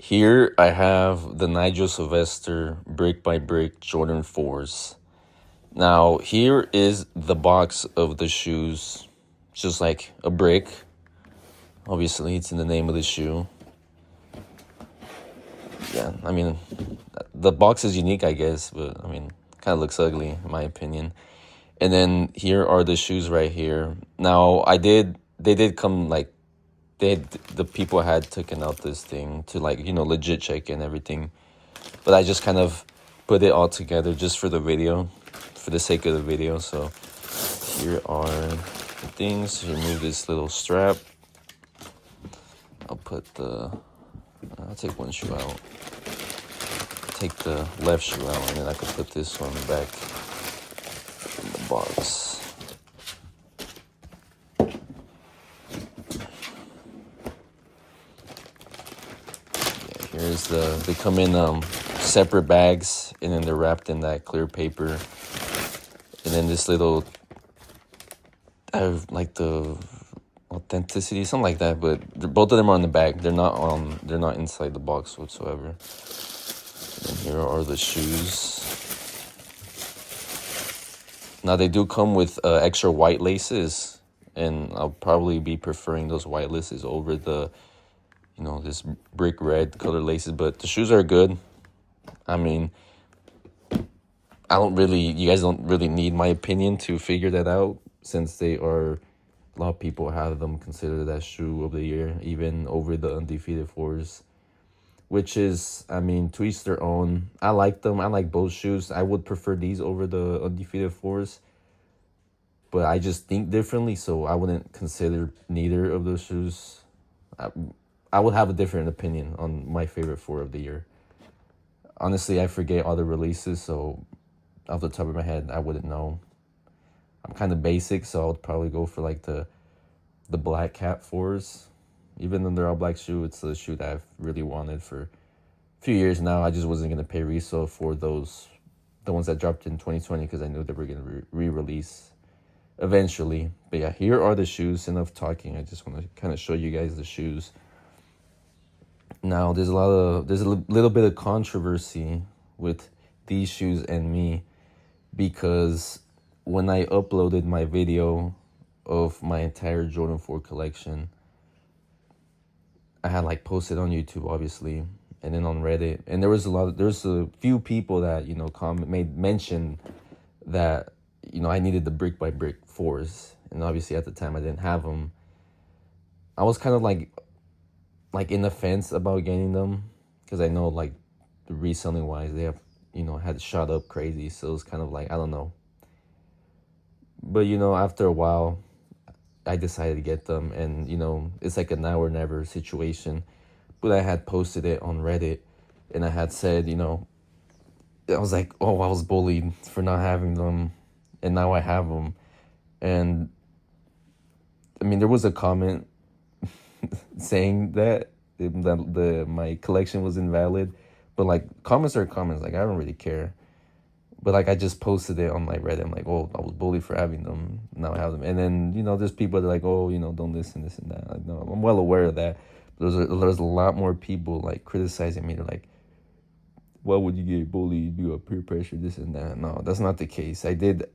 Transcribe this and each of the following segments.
Here I have the Nigel Sylvester brick by brick Jordan 4s. Now, here is the box of the shoes, just like a brick. Obviously, it's in the name of the shoe. Yeah, I mean, the box is unique, I guess, but I mean, kind of looks ugly, in my opinion. And then here are the shoes right here. Now, they did come like, the people had taken out this thing to like, legit check and everything. But I just kind of put it all together just for the video, for the sake of the video. So here are the things. Remove this little strap. I'll take one shoe out. Take the left shoe out, and then I could put this one back in the box. Yeah, here's they come in separate bags, and then they're wrapped in that clear paper. And then this little, like the authenticity, something like that, but both of them are on the back. They're not inside the box whatsoever. And here are the shoes. Now they do come with extra white laces, and I'll probably be preferring those white laces over the, this brick red color laces. But the shoes are good. I mean, you guys don't really need my opinion to figure that out, since they are, a lot of people have them considered that shoe of the year, even over the Undefeated 4s. Which is, I mean, to each their own. I like them. I like both shoes. I would prefer these over the Undefeated 4s. But I just think differently, so I wouldn't consider neither of those shoes. I would have a different opinion on my favorite 4 of the year. Honestly, I forget all the releases, so off the top of my head, I wouldn't know. I'm kind of basic, so I would probably go for like the black cat 4s. Even though they're all black shoe, it's a shoe that I've really wanted for a few years now. I just wasn't going to pay resale for the ones that dropped in 2020, because I knew they were going to re-release eventually. But yeah, here are the shoes. Enough talking. I just want to kind of show you guys the shoes. Now, there's a little bit of controversy with these shoes and me, because when I uploaded my video of my entire Jordan 4 collection, I had like posted on YouTube, obviously, and then on Reddit, and there's a few people that made mention that I needed the brick by brick 4s, and obviously at the time I didn't have them. I was kind of like in the fence about getting them, because I know like the reselling wise they have had shot up crazy, so it was kind of like, I don't know. But after a while, I decided to get them, and it's like a now or never situation. But I had posted it on Reddit, and I had said, I was like, oh, I was bullied for not having them, and now I have them. And I mean, there was a comment saying that my collection was invalid, but like, comments are comments. Like, I don't really care. But like, I just posted it on my Reddit. I'm like, oh, I was bullied for having them. Now I have them. And then there's people that are like, oh, don't listen, this and that. Like, no, I'm well aware of that. There's a lot more people like criticizing me. They're like, why would you get bullied? You got peer pressure, this and that. No, that's not the case. I did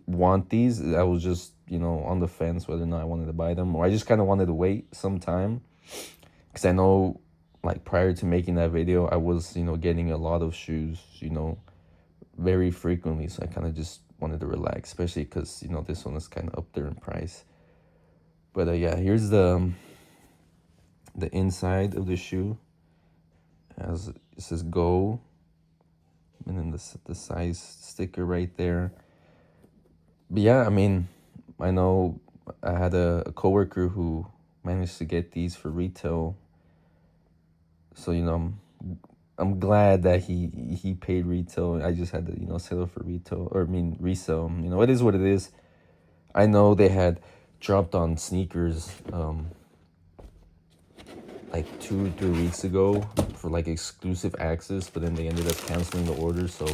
want these. I was just on the fence whether or not I wanted to buy them, or I just kind of wanted to wait some time, because I know like prior to making that video, I was getting a lot of shoes very frequently, so I kind of just wanted to relax, especially because this one is kind of up there in price. But yeah, here's the inside of the shoe. It says Go, and then the size sticker right there. But yeah, I mean, I know I had a coworker who managed to get these for retail, so I'm glad that he paid retail. I just had to sell it for retail, or I mean resell. It is what it is. I know they had dropped on sneakers like 2 or 3 weeks ago for like exclusive access, but then they ended up canceling the order. So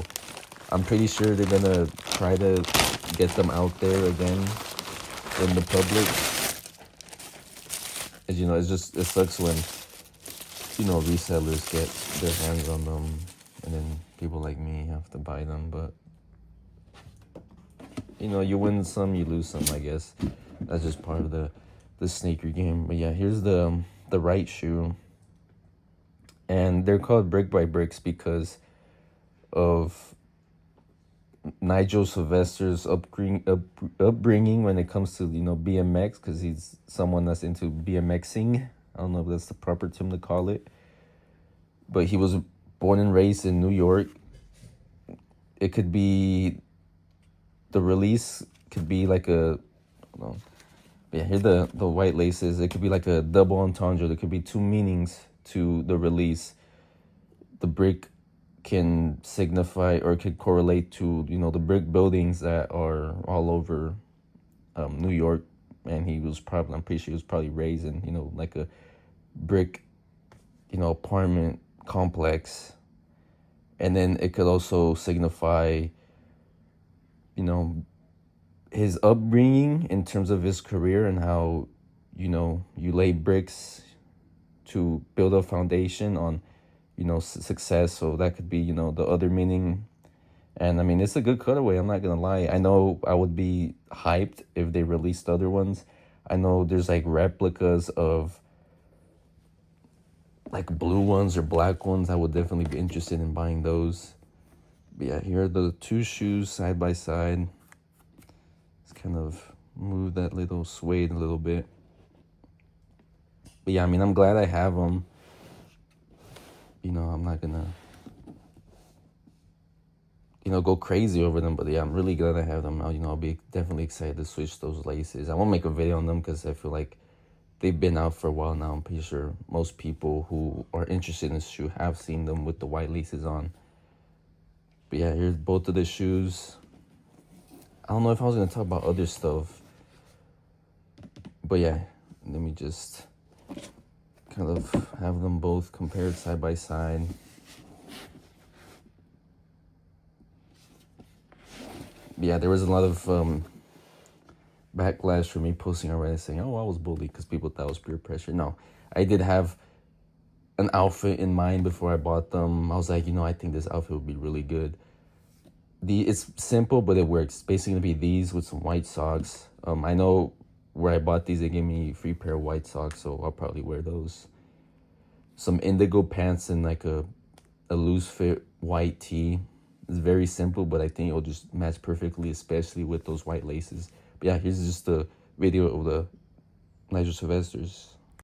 I'm pretty sure they're gonna try to get them out there again in the public. As it sucks when resellers get their hands on them, and then people like me have to buy them. But you win some, you lose some. I guess that's just part of the sneaker game. But yeah, here's the right shoe, and they're called brick by bricks because of Nigel Sylvester's upbringing when it comes to BMX, because he's someone that's into BMXing. I don't know if that's the proper term to call it, but he was born and raised in New York. It could be the release could be like a, hold on. Yeah, here the white laces. It could be like a double entendre. There could be two meanings to the release. The brick can signify or could correlate to the brick buildings that are all over New York, and I'm pretty sure he was probably raised in like a brick apartment complex. And then it could also signify his upbringing in terms of his career and how you lay bricks to build a foundation on success. So that could be the other meaning. And I mean, it's a good cutaway, I'm not gonna lie. I know I would be hyped if they released other ones. I know there's like replicas of like blue ones or black ones. I would definitely be interested in buying those. But yeah, here are the two shoes side by side. Let's kind of move that little suede a little bit. But yeah, I mean, I'm glad I have them. I'm not gonna go crazy over them, but yeah, I'm really glad I have them. I'll be definitely excited to switch those laces. I won't make a video on them because I feel like they've been out for a while now. I'm pretty sure most people who are interested in this shoe have seen them with the white laces on. But yeah, here's both of the shoes. I don't know if I was going to talk about other stuff. But yeah, let me just kind of have them both compared side by side. But yeah, there was a lot of backlash for me posting on Reddit saying, "Oh, I was bullied," because people thought it was peer pressure. No, I did have an outfit in mind before I bought them. I was like, I think this outfit would be really good. It's simple, but it works. It's basically gonna be these with some white socks. I know where I bought these, they gave me a free pair of white socks, so I'll probably wear those. Some indigo pants and like a loose fit white tee. It's very simple, but I think it'll just match perfectly, especially with those white laces. But yeah, here's just the video of the Nigel Sylvesters.